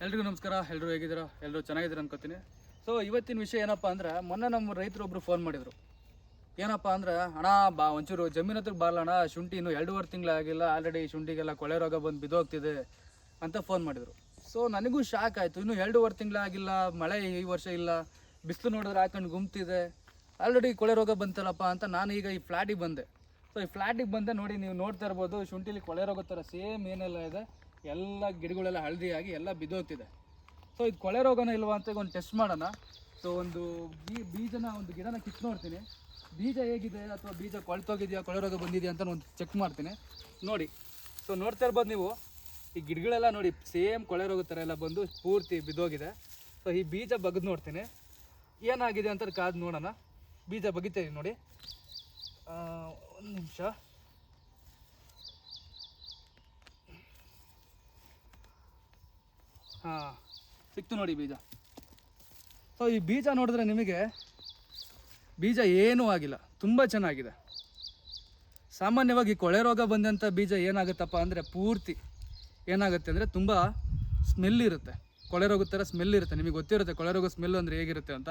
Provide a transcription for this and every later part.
ಎಲ್ರಿಗೂ ನಮಸ್ಕಾರ. ಎಲ್ಲರೂ ಹೇಗಿದ್ದೀರಾ? ಎಲ್ಲರೂ ಚೆನ್ನಾಗಿದ್ದೀರಾ ಅನ್ಕೋತೀನಿ. ಸೊ ಇವತ್ತಿನ ವಿಷಯ ಏನಪ್ಪ ಅಂದ್ರೆ, ಮೊನ್ನೆ ನಮ್ಮ ರೈತರು ಒಬ್ಬರು ಫೋನ್ ಮಾಡಿದರು. ಏನಪ್ಪ ಅಂದ್ರೆ, ಅಣ್ಣ ಒಂಚೂರು ಜಮೀನು ಹತ್ರಕ್ಕೆ ಬರಲ್ಲ ಶುಂಠಿ ಇನ್ನೂ 2.5 ತಿಂಗಳಾಗಿಲ್ಲ, ಆಲ್ರೆಡಿ ಶುಂಠಿಗೆಲ್ಲ ಕೊಳೆ ರೋಗ ಬಂದು ಬಿದ್ದೋಗ್ತಿದೆ ಅಂತ ಫೋನ್ ಮಾಡಿದರು. ಸೊ ನನಗೂ ಶಾಕ್ ಆಯಿತು. ಇನ್ನೂ 2.5 ತಿಂಗಳಾಗಿಲ್ಲ, ಮಳೆ ಈ ವರ್ಷ ಇಲ್ಲ, ಬಿಸಿಲು ನೋಡಿದ್ರೆ ಹಾಕೊಂಡು ಗುಮ್ತಿದೆ, ಆಲ್ರೆಡಿ ಕೊಳೆ ರೋಗ ಬಂತಲ್ಲಪ್ಪ ಅಂತ ನಾನು ಈಗ ಈ ಫ್ಲ್ಯಾಟಿಗೆ ಬಂದೆ. ಸೊ ಈ ಫ್ಲ್ಯಾಟಿಗೆ ಬಂದೆ, ನೋಡಿ ನೀವು ನೋಡ್ತಾ ಇರ್ಬೋದು, ಶುಂಠಿಲಿ ಕೊಳೆ ರೋಗ ಥರ ಸೇಮ್ ಏನೆಲ್ಲ ಇದೆ, ಎಲ್ಲ ಗಿಡಗಳೆಲ್ಲ ಹಳದಿಯಾಗಿ ಎಲ್ಲ ಬಿದ್ದೋಗ್ತಿದೆ. ಸೊ ಇದು ಕೊಳೆ ರೋಗನ ಇಲ್ವಾ ಅಂತ ಒಂದು ಟೆಸ್ಟ್ ಮಾಡೋಣ. ಸೊ ಒಂದು ಬೀಜನ ಒಂದು ಗಿಡನ ಕಿತ್ತು ನೋಡ್ತೀನಿ, ಬೀಜ ಹೇಗಿದೆ ಅಥವಾ ಬೀಜ ಕೊಳ್ತೋಗಿದೆಯಾ, ಕೊಳೆ ರೋಗ ಬಂದಿದೆಯಾ ಅಂತ ಒಂದು ಚೆಕ್ ಮಾಡ್ತೀನಿ. ನೋಡಿ, ಸೊ ನೋಡ್ತಾ ಇರ್ಬೋದು ನೀವು, ಈ ಗಿಡಗಳೆಲ್ಲ ನೋಡಿ ಸೇಮ್ ಕೊಳೆ ರೋಗ ಥರ ಎಲ್ಲ ಬಂದು ಪೂರ್ತಿ ಬಿದ್ದೋಗಿದೆ. ಸೊ ಈ ಬೀಜ ಬಗ್ದು ನೋಡ್ತೀನಿ ಏನಾಗಿದೆ ಅಂತ ಕಾದು ನೋಡೋಣ. ಬೀಜ ಬಗಿತೀವಿ ನೋಡಿ, ಒಂದು ನಿಮಿಷ. ಹಾಂ, ಸಿಕ್ತು ನೋಡಿ ಬೀಜ. ಸೊ ಈ ಬೀಜ ನೋಡಿದ್ರೆ ನಿಮಗೆ ಬೀಜ ಏನೂ ಆಗಿಲ್ಲ, ತುಂಬ ಚೆನ್ನಾಗಿದೆ. ಸಾಮಾನ್ಯವಾಗಿ ಕೊಳೆ ರೋಗ ಬಂದಂಥ ಬೀಜ ಏನಾಗುತ್ತಪ್ಪ ಅಂದರೆ ಪೂರ್ತಿ ಏನಾಗುತ್ತೆ ಅಂದರೆ ತುಂಬ ಸ್ಮೆಲ್ ಇರುತ್ತೆ, ಕೊಳೆ ರೋಗದ ಥರ ಸ್ಮೆಲ್ ಇರುತ್ತೆ. ನಿಮಗೆ ಗೊತ್ತಿರುತ್ತೆ ಕೊಳೆ ರೋಗ ಸ್ಮೆಲ್ ಅಂದರೆ ಹೇಗಿರುತ್ತೆ ಅಂತ.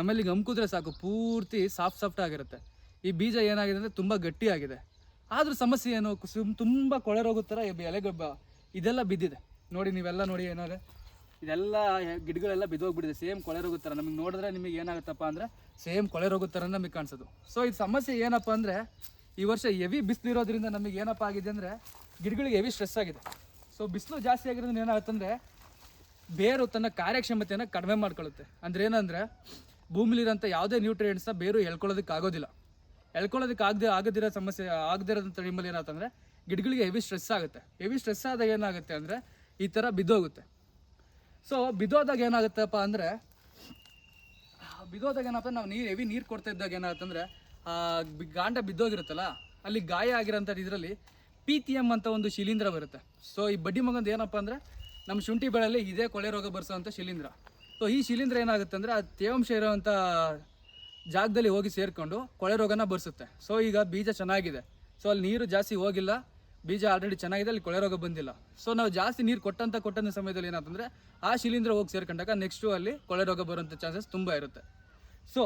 ಆಮೇಲೆ ಈಗ ಅಮ್ಕಿದ್ರೆ ಸಾಕು ಪೂರ್ತಿ ಸಾಫ್ಟ್ ಆಗಿರುತ್ತೆ. ಈ ಬೀಜ ಏನಾಗಿದೆ ಅಂದರೆ ತುಂಬ ಗಟ್ಟಿಯಾಗಿದೆ. ಆದರೂ ಸಮಸ್ಯೆ ಏನು, ತುಂಬ ಕೊಳೆ ರೋಗದ ಥರ ಎಲೆಗೊಬ್ಬ ಇದೆಲ್ಲ ಬಿದ್ದಿದೆ ನೋಡಿ. ನೀವೆಲ್ಲ ನೋಡಿ ಏನಾದ್ರೆ ಇದೆಲ್ಲ ಗಿಡಗಳೆಲ್ಲ ಬಿದ್ದೋಗ್ಬಿಟ್ಟಿದೆ, ಸೇಮ್ ಕೊಳೆ ರೋಗದ ಥರ. ನಮಗೆ ನೋಡಿದ್ರೆ ನಿಮಗೆ ಏನಾಗುತ್ತಪ್ಪ ಅಂದರೆ ಸೇಮ್ ಕೊಳೆ ರೋಗದ ಥರ ನಮಗೆ ಕಾಣಿಸೋದು. ಸೊ ಇದು ಸಮಸ್ಯೆ ಏನಪ್ಪ ಅಂದರೆ, ಈ ವರ್ಷ ಹೆವಿ ಬಿಸಿಲು ಇರೋದ್ರಿಂದ ನಮಗೆ ಏನಪ್ಪ ಆಗಿದೆ ಅಂದರೆ ಗಿಡಗಳಿಗೆ ಹೆವಿ ಸ್ಟ್ರೆಸ್ ಆಗಿದೆ. ಸೊ ಬಿಸಿಲು ಜಾಸ್ತಿ ಆಗಿರೋದ್ರಿಂದ ಏನಾಗುತ್ತಂದರೆ ಬೇರು ತನ್ನ ಕಾರ್ಯಕ್ಷಮತೆಯನ್ನು ಕಡಿಮೆ ಮಾಡ್ಕೊಳ್ಳುತ್ತೆ. ಅಂದರೆ ಏನಂದರೆ ಭೂಮಿಲಿರೋಂಥ ಯಾವುದೇ ನ್ಯೂಟ್ರಿಯೆಂಟ್ಸ್ನ ಬೇರು ಎಳ್ಕೊಳ್ಳೋದಕ್ಕಾಗೋದಿಲ್ಲ. ಆಗದಿರೋ ಸಮಸ್ಯೆ ಆಗದಿರೋಂಥ ಟೈಮಲ್ಲಿ ಏನಾಗುತ್ತಂದರೆ ಗಿಡಗಳಿಗೆ ಹೆವಿ ಸ್ಟ್ರೆಸ್ ಆಗುತ್ತೆ. ಹೆವಿ ಸ್ಟ್ರೆಸ್ ಆದಾಗ ಏನಾಗುತ್ತೆ ಅಂದರೆ ಈ ಥರ ಬಿದ್ದೋಗುತ್ತೆ. ಸೊ ಬಿದ್ದೋದಾಗ ಏನಾಗುತ್ತಪ್ಪ ಅಂದರೆ ನಾವು ಹೆವಿ ನೀರು ಕೊಡ್ತಾ ಇದ್ದಾಗ ಏನಾಗುತ್ತೆ ಅಂದರೆ ಗಾಂಡ ಬಿದ್ದೋಗಿರುತ್ತಲ್ಲ, ಅಲ್ಲಿ ಗಾಯ ಆಗಿರೋಂಥದ್ದು ಇದರಲ್ಲಿ PTM ಅಂತ ಒಂದು ಶಿಲೀಂಧ್ರ ಬರುತ್ತೆ. ಸೊ ಈ ಬಡ್ಡಿ ಮಗಂದು ಏನಪ್ಪ ಅಂದರೆ ನಮ್ಮ ಶುಂಠಿ ಬೆಳೆಯಲ್ಲಿ ಇದೇ ಕೊಳೆ ರೋಗ ಬರ್ಸೋವಂಥ ಶಿಲೀಂಧ್ರ. ಸೊ ಈ ಶಿಲೀಂಧ್ರ ಏನಾಗುತ್ತೆ ಅಂದರೆ ಅದು ತೇವಾಂಶ ಇರೋವಂಥ ಜಾಗದಲ್ಲಿ ಹೋಗಿ ಸೇರಿಕೊಂಡು ಕೊಳೆ ರೋಗನ ಬರ್ಸುತ್ತೆ. ಸೊ ಈಗ ಬೀಜ ಚೆನ್ನಾಗಿದೆ, ಸೊ ಅಲ್ಲಿ ನೀರು ಜಾಸ್ತಿ ಹೋಗಿಲ್ಲ, ಬೀಜ ಆಲ್ರೆಡಿ ಚೆನ್ನಾಗಿದೆ, ಅಲ್ಲಿ ಕೊಳೆ ರೋಗ ಬಂದಿಲ್ಲ. ಸೊ ನಾವು ಜಾಸ್ತಿ ನೀರು ಕೊಟ್ಟಂಥ ಸಮಯದಲ್ಲಿ ಏನಾಗ್ತಂದರೆ ಆ ಶಿಲೀಂಧ್ರ ಹೋಗಿ ಸೇರ್ಕೊಂಡಾಗ ನೆಕ್ಸ್ಟು ಅಲ್ಲಿ ಕೊಳೆ ರೋಗ ಬರೋಂಥ ಚಾನ್ಸಸ್ ತುಂಬ ಇರುತ್ತೆ. ಸೊ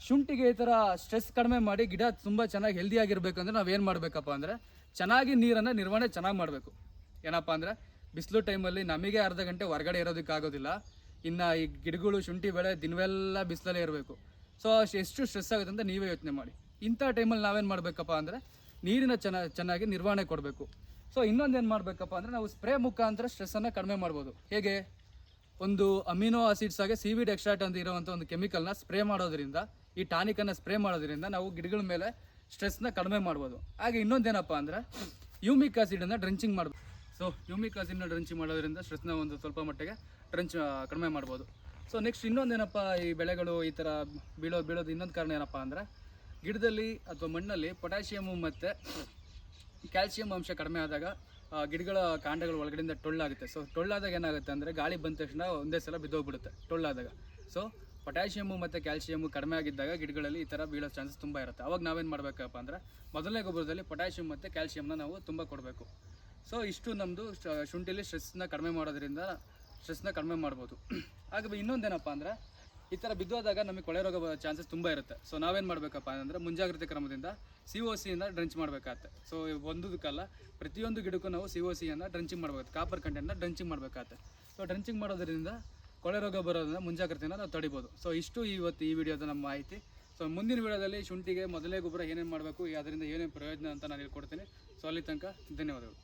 ಶುಂಠಿಗೆ ಈ ಥರ ಸ್ಟ್ರೆಸ್ ಕಡಿಮೆ ಮಾಡಿ ಗಿಡ ತುಂಬ ಚೆನ್ನಾಗಿ ಹೆಲ್ದಿಯಾಗಿರ್ಬೇಕಂದ್ರೆ ನಾವೇನು ಮಾಡಬೇಕಪ್ಪ ಅಂದರೆ ಚೆನ್ನಾಗಿ ನೀರನ್ನು ನಿರ್ವಹಣೆ ಚೆನ್ನಾಗಿ ಮಾಡಬೇಕು. ಏನಪ್ಪ ಅಂದರೆ ಬಿಸಿಲು ಟೈಮಲ್ಲಿ ನಮಗೆ ಅರ್ಧ ಗಂಟೆ ಹೊರಗಡೆ ಇರೋದಕ್ಕಾಗೋದಿಲ್ಲ, ಇನ್ನು ಈ ಗಿಡಗಳು ಶುಂಠಿ ಬೆಳೆ ದಿನವೆಲ್ಲ ಬಿಸಿಲಲ್ಲೇ ಇರಬೇಕು. ಸೊ ಎಷ್ಟು ಸ್ಟ್ರೆಸ್ ಆಗುತ್ತೆ ಅಂತ ನೀವೇ ಯೋಚನೆ ಮಾಡಿ. ಇಂಥ ಟೈಮಲ್ಲಿ ನಾವೇನು ಮಾಡಬೇಕಪ್ಪ ಅಂದರೆ ನೀರಿನ ಚೆನ್ನಾಗಿ ನಿರ್ವಹಣೆ ಕೊಡಬೇಕು. ಸೊ ಇನ್ನೊಂದೇನು ಮಾಡಬೇಕಪ್ಪ ಅಂದರೆ ನಾವು ಸ್ಪ್ರೇ ಮುಖಾಂತರ ಸ್ಟ್ರೆಸ್ಸನ್ನು ಕಡಿಮೆ ಮಾಡ್ಬೋದು. ಹೇಗೆ, ಒಂದು ಅಮಿನೋ ಆಸಿಡ್ಸ್ ಆಗಿ ಸೀವಿಡ್ ಎಕ್ಸ್ಟ್ರಾಕ್ಟ್ ಅಂತ ಇರೋವಂಥ ಒಂದು ಕೆಮಿಕಲ್ನ ಸ್ಪ್ರೇ ಮಾಡೋದ್ರಿಂದ, ಈ ಟಾನಿಕನ್ನು ಸ್ಪ್ರೇ ಮಾಡೋದ್ರಿಂದ ನಾವು ಗಿಡಗಳ ಮೇಲೆ ಸ್ಟ್ರೆಸ್ನ ಕಡಿಮೆ ಮಾಡ್ಬೋದು. ಹಾಗೆ ಇನ್ನೊಂದೇನಪ್ಪ ಅಂದರೆ ಯೂಮಿಕ್ ಆಸಿಡನ್ನು ಡ್ರೆಂಚಿಂಗ್ ಮಾಡ್ಬೋದು. ಸೊ ಯೂಮಿಕ್ ಆಸಿಡ್ನ ಡ್ರೆಂಚಿಂಗ್ ಮಾಡೋದ್ರಿಂದ ಸ್ಟ್ರೆಸ್ನ ಒಂದು ಸ್ವಲ್ಪ ಮಟ್ಟಿಗೆ ಕಡಿಮೆ ಮಾಡ್ಬೋದು. ಸೊ ನೆಕ್ಸ್ಟ್ ಇನ್ನೊಂದೇನಪ್ಪ, ಈ ಬೆಳೆಗಳು ಈ ಥರ ಬೀಳೋದು ಇನ್ನೊಂದು ಕಾರಣ ಏನಪ್ಪ ಅಂದರೆ ಗಿಡದಲ್ಲಿ ಅಥವಾ ಮಣ್ಣಲ್ಲಿ ಪೊಟ್ಯಾಷಿಯಮು ಮತ್ತು ಕ್ಯಾಲ್ಸಿಯಂ ಅಂಶ ಕಡಿಮೆ ಆದಾಗ ಗಿಡಗಳ ಕಾಂಡಗಳು ಒಳಗಡೆಯಿಂದ ಟೊಳ್ಳಾಗುತ್ತೆ. ಸೊ ಟೊಳ್ಳಾದಾಗ ಏನಾಗುತ್ತೆ ಅಂದರೆ ಗಾಳಿ ಬಂದ ತಕ್ಷಣ ಒಂದೇ ಸಲ ಬಿದ್ದೋಗ್ಬಿಡುತ್ತೆ ಟೊಳ್ಳಾದಾಗ. ಸೊ ಪೊಟ್ಯಾಷಿಯಮು ಮತ್ತು ಕ್ಯಾಲ್ಸಿಯಮು ಕಡಿಮೆ ಆಗಿದ್ದಾಗ ಗಿಡಗಳಲ್ಲಿ ಈ ಥರ ಬೀಳೋ ಚಾನ್ಸಸ್ ತುಂಬ ಇರುತ್ತೆ. ಅವಾಗ ನಾವೇನು ಮಾಡಬೇಕಪ್ಪ ಅಂದರೆ ಮೊದಲನೇ ಗೊಬ್ಬರದಲ್ಲಿ ಪೊಟ್ಯಾಷಿಯಮ್ ಮತ್ತು ಕ್ಯಾಲ್ಸಿಯಮ್ನ ನಾವು ತುಂಬ ಕೊಡಬೇಕು. ಸೊ ಇಷ್ಟು ನಮ್ಮದು ಶುಂಠಿಲಿ ಸ್ಟ್ರೆಸ್ನ ಕಡಿಮೆ ಮಾಡ್ಬೋದು. ಹಾಗೆ ಇನ್ನೊಂದೇನಪ್ಪ ಅಂದರೆ ಈ ಥರ ಬಿದ್ದೋದಾಗ ನಮಗೆ ಕೊಳೆ ರೋಗ ಬರೋ ಚಾನ್ಸಸ್ ತುಂಬ ಇರುತ್ತೆ. ಸೊ ನಾವೇನು ಮಾಡಬೇಕಪ್ಪ ಅಂದರೆ ಮುಂಜಾಗ್ರತೆ ಕ್ರಮದಿಂದ COCಯನ್ನು ಡ್ರೆಂಚ್ ಮಾಡಬೇಕಾಗತ್ತೆ. ಸೊ ಒಂದಕ್ಕಲ್ಲ, ಪ್ರತಿಯೊಂದು ಗಿಡಕ್ಕೂ ನಾವು COCಯನ್ನು ಡ್ರೆಂಚಿಂಗ್ ಮಾಡಬೇಕು, ಕಾಪರ್ ಕಂಟೆಂಟ್ನ ಡ್ರೆಂಚಿಂಗ್ ಮಾಡಬೇಕಾಗತ್ತೆ. ಸೊ ಡ್ರೆಂಚಿಂಗ್ ಮಾಡೋದ್ರಿಂದ ಕೊಳೆ ರೋಗ ಬರೋದ್ರಿಂದ ಮುಂಜಾಗ್ರತೆಯನ್ನು ನಾವು ತಡಿಬೋದು. ಸೊ ಇಷ್ಟು ಇವತ್ತು ಈ ವಿಡಿಯೋದ ನಮ್ಮ ಮಾಹಿತಿ. ಸೊ ಮುಂದಿನ ವಿಡಿಯೋದಲ್ಲಿ ಶುಂಠಿಗೆ ಮೊದಲೇ ಗೊಬ್ಬರ ಏನೇನು ಮಾಡಬೇಕು, ಅದರಿಂದ ಏನೇನು ಪ್ರಯೋಜನ ಅಂತ ನಾನು ಹೇಳ್ಕೊಡ್ತೀನಿ. ಸೊ ಅಲ್ಲಿ ತನಕ ಧನ್ಯವಾದಗಳು.